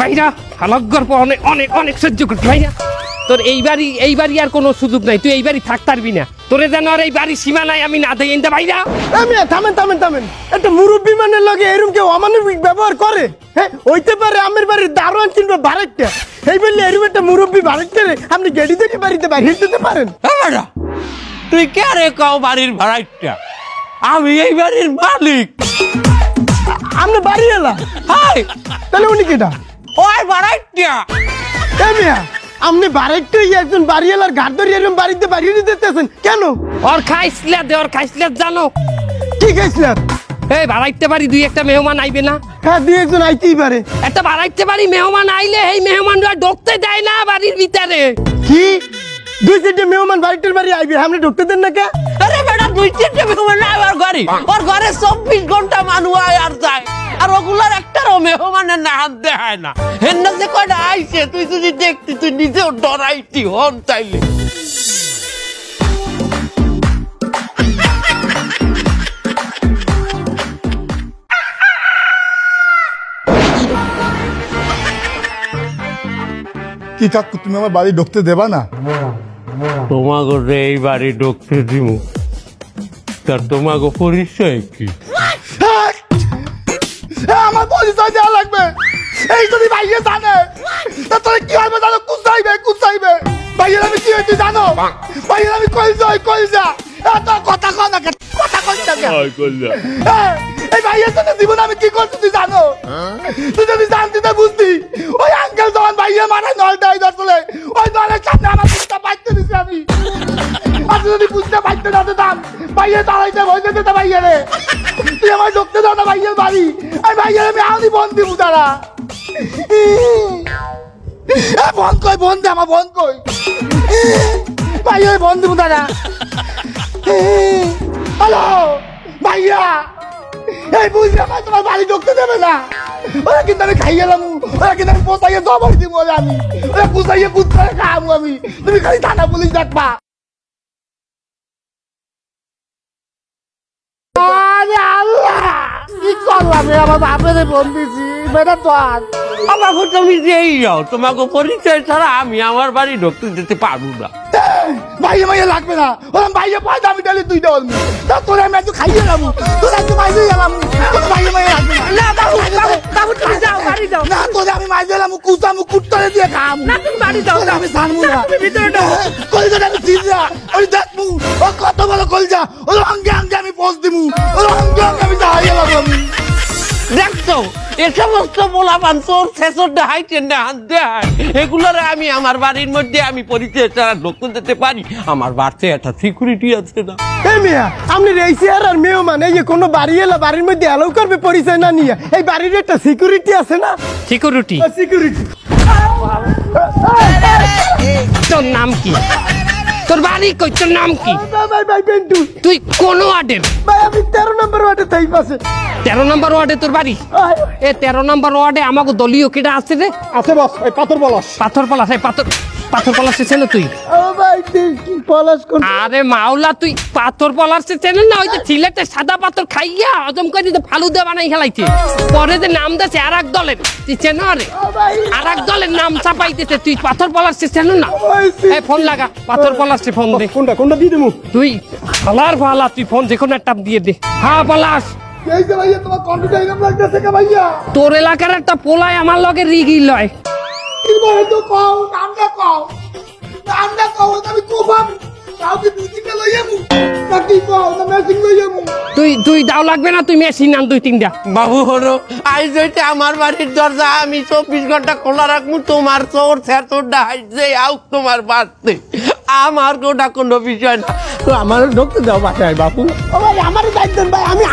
ভাইরা হালকগর অনেক অনেক অনেক সহ্য করছি ভাইরা। তোর এইবারই আর কোনো সুযোগ নাই, তুই এইবারই থাকতে পারবি না। তোরে যেন আর এই বাড়ির সীমানায় আমি না দেই এনতে ভাইরা। থামেন একটা মুরব্বী মানের লগে এরকম কেউ অমানবিক ব্যবহার করে? হ্যাঁ হইতে পারে আমার বাড়ির দারোয়ান কিংবা বারেকটা, এই বললে এরকম একটা মুরব্বী বারেকটারে আপনি গেড়ি থেকে বাড়িতে বাইরে দিতে পারেন? তুই কে রে কাও বাড়ির ভাড়াইটা? আমি এই বাড়ির মালিক। আপনি বাড়ি এলা? হাই তাহলে উনি কেটা? ওই ভাড়াইটা। এই মিয়া আপনি বারেকটাই একজন বাড়িওয়ালার ঘাট ধরে এরকম বাড়িতে বাড়িয়ে দিতেছেন কেন? ওর খাইছিলা দে, ওর খাইছিলা জানো কি খাইছিলেন? এই বাড়াইতে পারি দুই একটা মেহমান আইবে না? হ্যাঁ দুই একজন আইতেই পারে। একটা বাড়াইতে পারি মেহমান আইলে এই মেহমানরা ঢুকতে দেয় না বাড়ির ভিতরে। কি দুই তিনটে মেহমান বাড়িটার বাড়ি আইবে আপনি ঢুকতে দেন না কে? আরে বেটা দুই তিনটে মেহমান না আমার ঘরে, ওর ঘরে 24 ঘন্টা মানুষ আয় আর যায়, আর ওগুলার একটারও মেহমানের না হাত দেয় না। হেন যে কয়টা আইছে তুই যদি দেখতি তুই নিজেও ডরাইতি হন তাইলে। কি কাকু তুমি আমার বাড়ি ঢুকতে দেবা না? তোমাকে এই বাড়ি ঢুকতে দিব, তার তোমাকে পরিচয় কি? আমার পরিচয় দেওয়া লাগবে। এই যদি ভাইয়ে জানে তাহলে কি হবে জানো? কুচাইবে ভাইয়ের আমি কি হয়েছি জানো? ভাইয়ের আমি কইজা এত কথা কও না, কথা কইছ না। এই ভাইয়ের জন্য জীবন আমি কি করছি তুই জানো? তুই যদি জানতি না বুঝতি। ওই আঙ্কেল যখন ভাইয়ের মাথায় নলটাই ধরছিলে ওই নলের সামনে আমার বুঝতে পারতে দিছি আমি। আর যদি বুঝতে পারতে না দিতাম ভাইয়ে দাঁড়াইতে ভয় যেতে ভাইয়ারে। তুই আমার ঢুকতে দাও না ভাইয়ের বাড়ি। আমি ভাইয়ের আমি আউনি বন দিব তারা। বন দে আমার বন কই ভাইয়ের বন দিব তারা। হ্যালো ভাইয়া, এই বুঝলে ভাই তোমার বাড়ি ঢুকতে দেবে না। ওরা কিন্তু আমি খাই গেলাম, ওরা কিন্তু আমি পোষাইয়ে জবর দিব আমি, ওরা পুষাইয়ে কুত্তারে খাওয়াবো আমি। তুমি খালি থানা পুলিশ দেখবা। কি করলাম আমার বাপের ফোন দিছি বেটা তো আমাকে তুমি যেই যাও, তোমাকে পরিচয় ছাড়া আমি আমার বাড়ি ঢুকতে দিতে পারবো না। ভাইয়া মাইয়া লাগবে না, ওরা ভাইয়া পয়সা আমি তাহলে তুই দেওয়াল তা তোরে আমি একটু খাইয়ে গেলাম, তোরা একটু মাইজে গেলাম। ভাইয়া মাইয়া লাগবে না, তুমি যাও বাড়ি যাও। না তোরে আমি মাইজে গেলাম কুত্তারে দিয়ে খাম না তুমি বাড়ি যাও, আমি জানবো না। ভিতরে কলজাটা আমি চিনরা ওই দেখবো ও কত বড় কলজা, ওর অঙ্গে অঙ্গে আমি পোষ দিবো, ওর অঙ্গে অঙ্গে আমি দাঁড়িয়ে গেলাম আমি। দেখছো এ সমস্ত পোলাপান তোর শেষর দেখাইছে না হাত দেয়, এগুলোর আমি আমার বাড়ির মধ্যে আমি পরিচয় ছাড়া ঢুকতে দিতে পারি? আমার বাড়িতে একটা সিকিউরিটি আছে না? এই মিয়া আপনি এই চেয়ার আর মেহমান এই যে কোনো বাড়ি এলা বাড়ির মধ্যে অ্যালাউ করবে পরিচয় না নিয়ে? এই বাড়ির একটা সিকিউরিটি আছে না? সিকিউরিটি তোর নাম কি? তোর বাড়ি কই? তোর নাম কি? ভাই পেন্টু। তুই কোন ওয়ার্ডের? ভাই আমি 13 নম্বর ওয়ার্ডে তাই পাশে। 13 নম্বর ওয়ার্ডে তোর বাড়ি? এ 13 নম্বর ওয়ার্ডে আমাকে দলীয় কিটা আছে রে? আছে বস, এই পাথর পলাশ। পাথর পলাশ? এই পাথর পলাশে চেনো তুই? ও ভাই কি পলাশ কোন? আরে মাওলা তুই পাথর পলাশে চেনেন না? ওই যে সিলেটে সাদা পাথর খাইয়া হজম করে দিতে ফালুদা বানাই খেলাইছে, পরে যে নাম দিয়েছে আর এক দলের, তুই চেনো? আরে আর এক দলের নাম চাপাইতেছে, তুই পাথর পলাশে চেনো না? এই ফোন লাগা, পাথর পলাশে ফোন দে। কোনটা দিয়ে দেবো? তুই ফালার ফালা, তুই ফোন যে কোনো একটা দিয়ে দে। হ্যাঁ পলাশ, এই যে ভাইয়া তোমার কম্পিউটার এরকম লাগতেছে কে ভাইয়া? তোর এলাকার একটা পোলায় আমার লগে রিগি লয়। কি বলে তো কও, নামটা কও আমি কোবাম কাউকে দুদিকে লইয়ামু নাকি কও না মেশিন লইয়ামু? তুই দাও লাগবে না, তুই মেশিন আন 2-3টা। বাবু হলো আজ যেতে আমার বাড়ির দরজা আমি 24 ঘন্টা খোলা রাখবো, তোমার চোর ছেঁচোর ডাইছে আউ তোমার বাড়তে আমার গোটা কোনো বিষয় না। তো আমার ঢুকতে দাও বাসায় বাপু। ও ভাই আমারও দায়িত্ব ভাই, আমি